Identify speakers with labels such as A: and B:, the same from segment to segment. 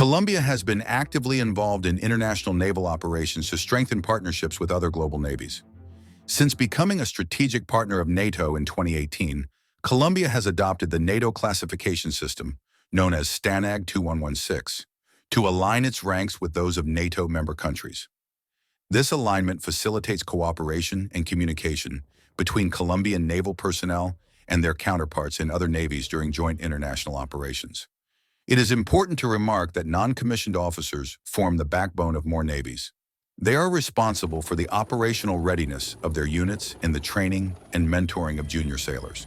A: Colombia has been actively involved in international naval operations to strengthen partnerships with other global navies. Since becoming a strategic partner of NATO in 2018, Colombia has adopted the NATO classification system, known as STANAG 2116, to align its ranks with those of NATO member countries. This alignment facilitates cooperation and communication between Colombian naval personnel and their counterparts in other navies during joint international operations. It is important to remark that non-commissioned officers form the backbone of more navies. They are responsible for the operational readiness of their units and the training and mentoring of junior sailors.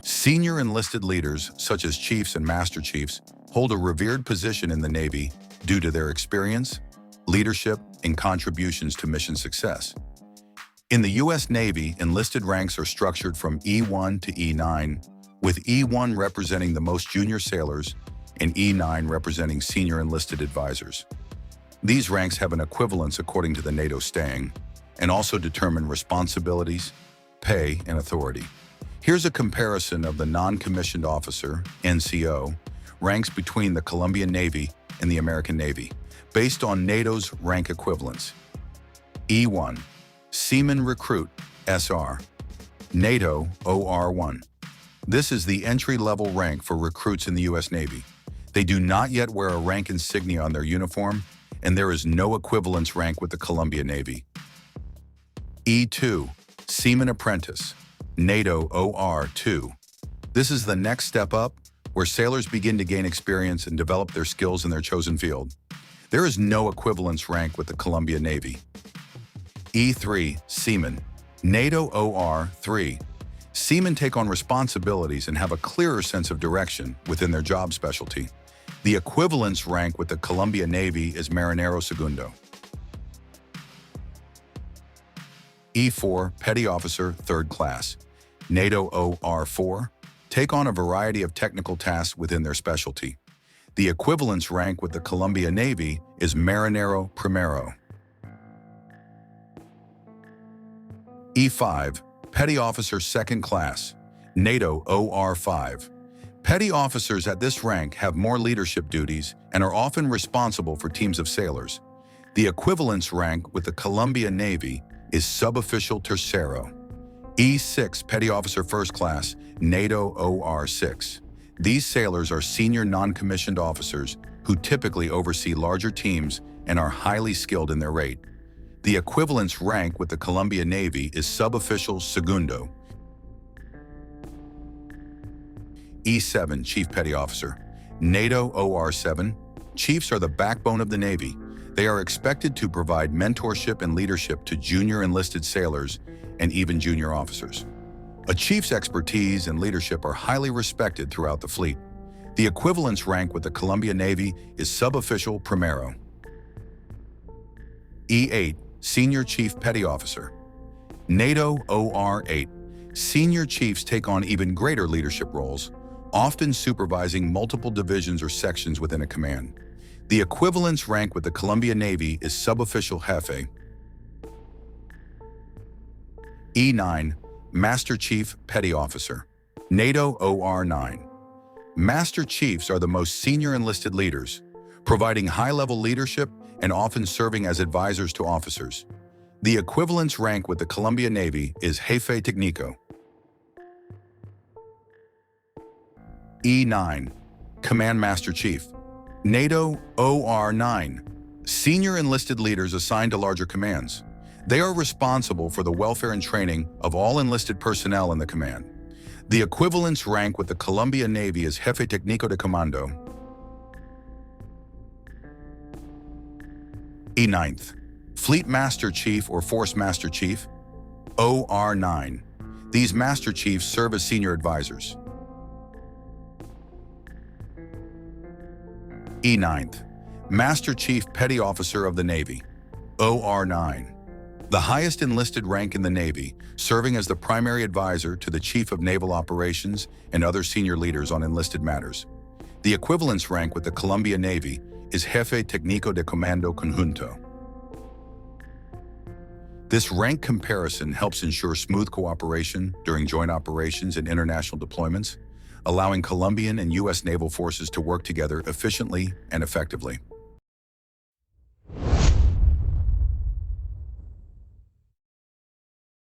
A: Senior enlisted leaders, such as chiefs and master chiefs, hold a revered position in the Navy due to their experience, leadership, and contributions to mission success. In the U.S. Navy, enlisted ranks are structured from E1 to E9, with E1 representing the most junior sailors and E9 representing Senior Enlisted Advisors. These ranks have an equivalence according to the NATO STANAG and also determine responsibilities, pay, and authority. Here's a comparison of the non-commissioned officer, NCO, ranks between the Colombian Navy and the American Navy, based on NATO's rank equivalence. E1, Seaman Recruit, SR, NATO OR1. This is the entry-level rank for recruits in the U.S. Navy. They do not yet wear a rank insignia on their uniform, and there is no equivalence rank with the Colombian Navy. E2, Seaman Apprentice, NATO OR2. This is the next step up, where sailors begin to gain experience and develop their skills in their chosen field. There is no equivalence rank with the Colombian Navy. E3, Seaman, NATO OR3. Seamen take on responsibilities and have a clearer sense of direction within their job specialty. The equivalence rank with the Colombian Navy is Marinero Segundo. E4, Petty Officer, 3rd Class, NATO OR4, take on a variety of technical tasks within their specialty. The equivalence rank with the Colombian Navy is Marinero Primero. E5, Petty Officer, 2nd Class, NATO OR5. Petty officers at this rank have more leadership duties and are often responsible for teams of sailors. The equivalence rank with the Colombian Navy is Suboficial Tercero. E6, Petty Officer, 1st Class, NATO OR6. These sailors are senior non-commissioned officers who typically oversee larger teams and are highly skilled in their rate. The equivalence rank with the Colombian Navy is Suboficial Segundo. E7, Chief Petty Officer, NATO OR7. Chiefs are the backbone of the Navy. They are expected to provide mentorship and leadership to junior enlisted sailors and even junior officers. A chief's expertise and leadership are highly respected throughout the fleet. The equivalence rank with the Colombian Navy is Suboficial Primero. E8, Senior Chief Petty Officer, NATO OR8. Senior chiefs take on even greater leadership roles, often supervising multiple divisions or sections within a command. The equivalence rank with the Colombian Navy is Suboficial Jefe. E9, Master Chief Petty Officer, NATO OR9. Master Chiefs are the most senior enlisted leaders, providing high-level leadership and often serving as advisors to officers. The equivalence rank with the Colombian Navy is Jefe Técnico. E9, Command Master Chief, NATO OR9. Senior enlisted leaders assigned to larger commands. They are responsible for the welfare and training of all enlisted personnel in the command. The equivalence rank with the Colombian Navy is Jefe Técnico de Comando. E9th, Fleet Master Chief or Force Master Chief, OR9. These Master Chiefs serve as senior advisors. E9th, Master Chief Petty Officer of the Navy, OR9. The highest enlisted rank in the Navy, serving as the primary advisor to the Chief of Naval Operations and other senior leaders on enlisted matters. The equivalence rank with the Colombian Navy is Jefe Técnico de Comando Conjunto. This rank comparison helps ensure smooth cooperation during joint operations and international deployments. allowing Colombian and U.S. naval forces to work together efficiently and effectively.